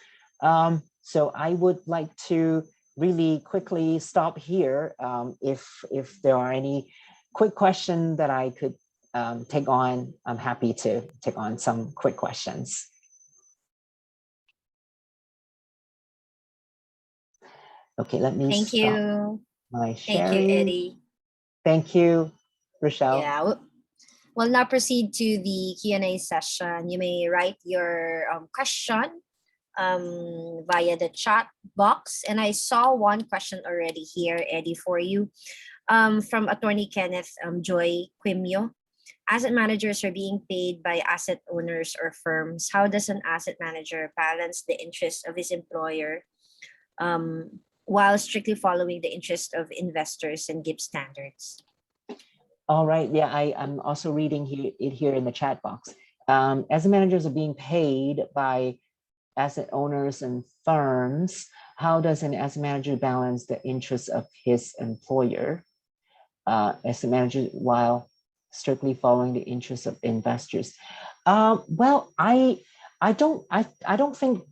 So I would like to really quickly stop here. If there are any quick questions that I could take on, I'm happy to take on some quick questions. Okay, let me Thank stop you. my Thank sharing. you, Eddie. Thank you, Rochelle. Yeah, we'll now proceed to the Q&A session. You may write your question via the chat box. And I saw one question already here, Eddie, for you, from Attorney Kenneth Joy Quimio. Asset managers are being paid by asset owners or firms. How does an asset manager balance the interests of his employer while strictly following the interest of investors and GIPS standards? All right, yeah, I'm also reading it here in the chat box. Asset managers are being paid by asset owners and firms. How does an asset manager balance the interests of his employer, asset manager, while strictly following the interests of investors? Well, I don't think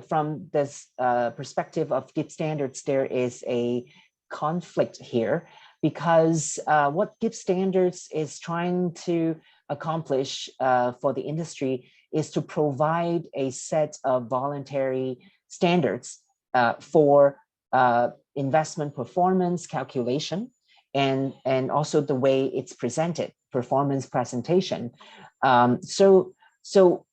from this perspective of GIPS standards there is a conflict here, because what GIPS standards is trying to accomplish for the industry is to provide a set of voluntary standards for investment performance calculation, and also the way it's presented, performance presentation. So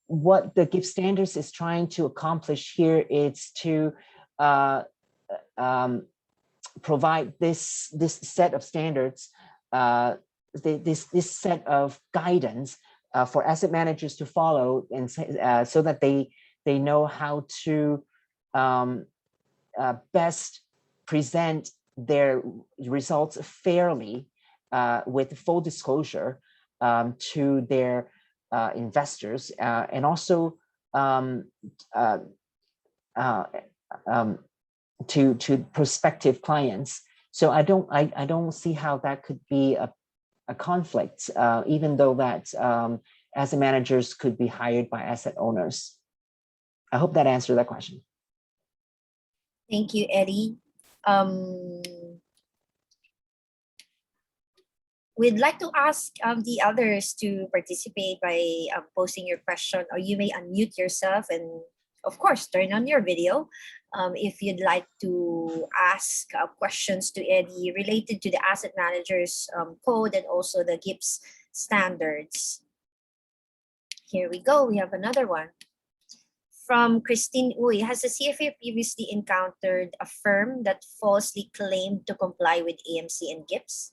what the GIPS standards is trying to accomplish here is to provide this set of standards, this set of guidance for asset managers to follow, and so that they know how to best present their results fairly with full disclosure to their investors, and also to prospective clients. So I don't see how that could be a conflict, even though that asset managers could be hired by asset owners. I hope that answered that question. Thank you, Eddie. We'd like to ask the others to participate by posting your question, or you may unmute yourself and, of course, turn on your video if you'd like to ask questions to Eddie related to the asset managers code and also the GIPS standards. Here we go. We have another one. From Christine Uy, has the CFA previously encountered a firm that falsely claimed to comply with AMC and GIPS?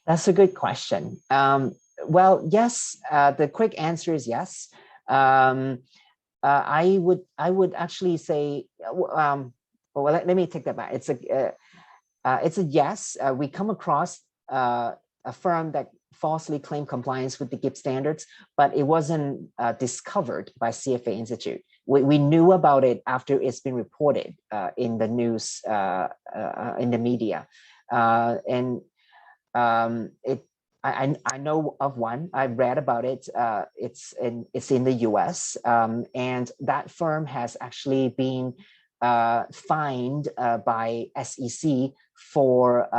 That's a good question. Well, yes, the quick answer is yes. I would actually say, well, let me take that back. It's a yes. We come across a firm that falsely claimed compliance with the GIPS standards, but it wasn't discovered by CFA Institute. We knew about it after it's been reported in the news, in the media, and I know of one. I've read about it. It's in the U.S. And that firm has actually been fined by SEC for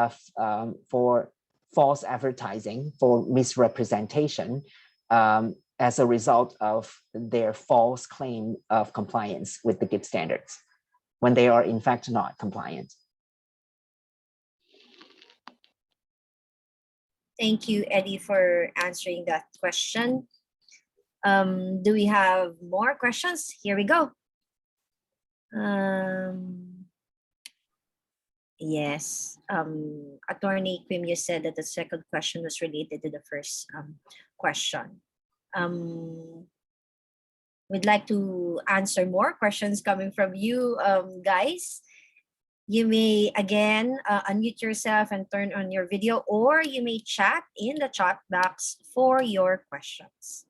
false advertising, for misrepresentation, as a result of their false claim of compliance with the GIPS standards, when they are in fact not compliant. Thank you, Eddie, for answering that question. Do we have more questions? Here we go. Yes. Attorney Quim, you said that the second question was related to the first question. We'd like to answer more questions coming from you guys. You may, again, unmute yourself and turn on your video, or you may chat in the chat box for your questions.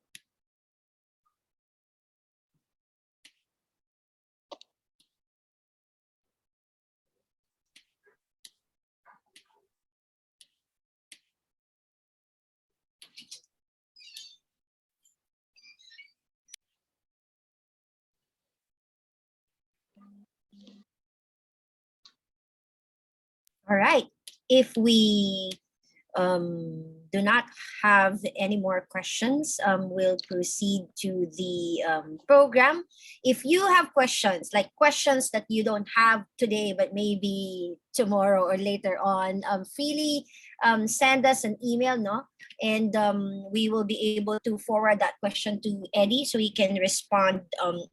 All right. If we do not have any more questions, we'll proceed to the program. If you have questions, like questions that you don't have today, but maybe tomorrow or later on, freely send us an email, no? And we will be able to forward that question to Eddie so he can respond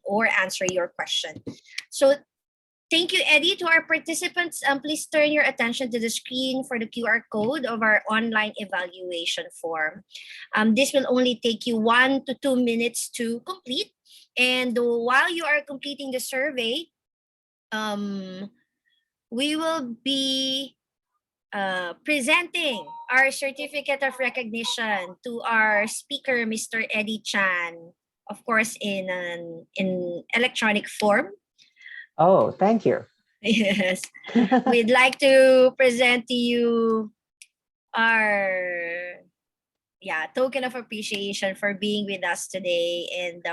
or answer your question. So thank you, Eddie. To our participants, please turn your attention to the screen for the QR code of our online evaluation form. This will only take you 1 to 2 minutes to complete. And while you are completing the survey, we will be presenting our certificate of recognition to our speaker, Mr. Eddie Chan, of course, in electronic form. Oh, thank you. Yes. We'd like to present to you our token of appreciation for being with us today and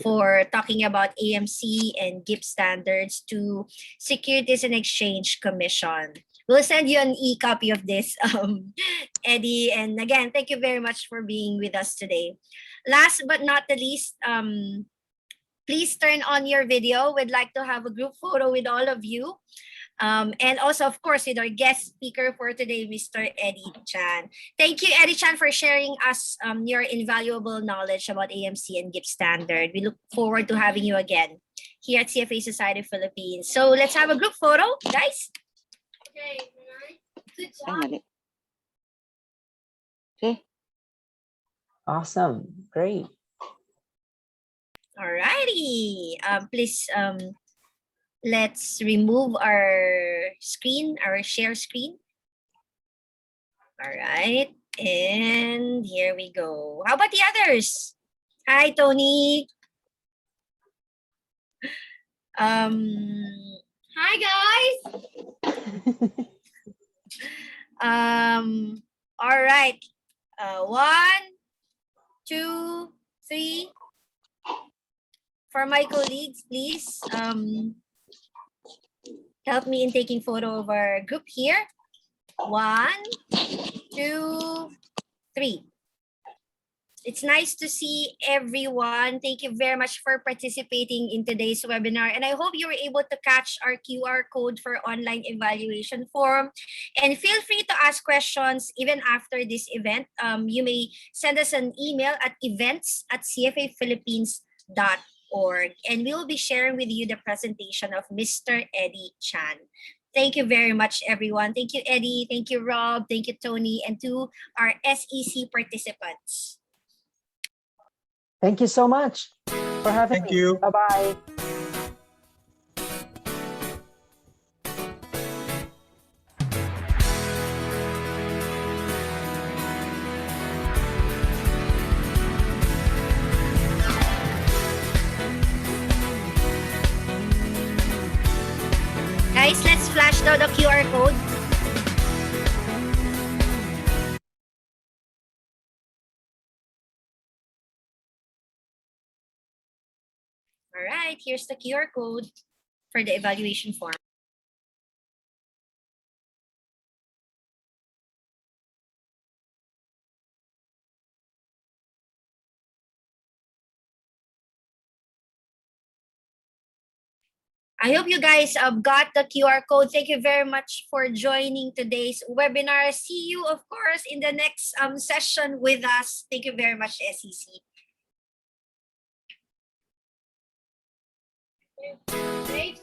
for talking about AMC and GIPS standards to Securities and Exchange Commission. We'll send you an e-copy of this, Eddie. And again, thank you very much for being with us today. Last but not the least, please turn on your video. We'd like to have a group photo with all of you. And also, of course, with our guest speaker for today, Mr. Eddie Chan. Thank you, Eddie Chan, for sharing us your invaluable knowledge about AMC and GIPS standard. We look forward to having you again here at CFA Society Philippines. So let's have a group photo, guys. Okay, good job. Okay. Awesome, great. All righty. Please, let's remove our screen, our share screen. All right. And here we go. How about the others? Hi, Tony. Hi, guys. All right. 1, 2, 3. For my colleagues, please help me in taking photo of our group here. 1, 2, 3. It's nice to see everyone. Thank you very much for participating in today's webinar. And I hope you were able to catch our QR code for online evaluation form. And feel free to ask questions even after this event. You may send us an email at events@cfaphilippines.org. And we will be sharing with you the presentation of Mr. Eddie Chan. Thank you very much, everyone. Thank you, Eddie. Thank you, Rob. Thank you, Tony. And to our SEC participants. Thank you so much for having me. Thank you. Bye-bye. Guys, let's flash now the QR code. All right, here's the QR code for the evaluation form. I hope you guys got the QR code. Thank you very much for joining today's webinar. See you, of course, in the next session with us. Thank you very much, SEC. Thanks,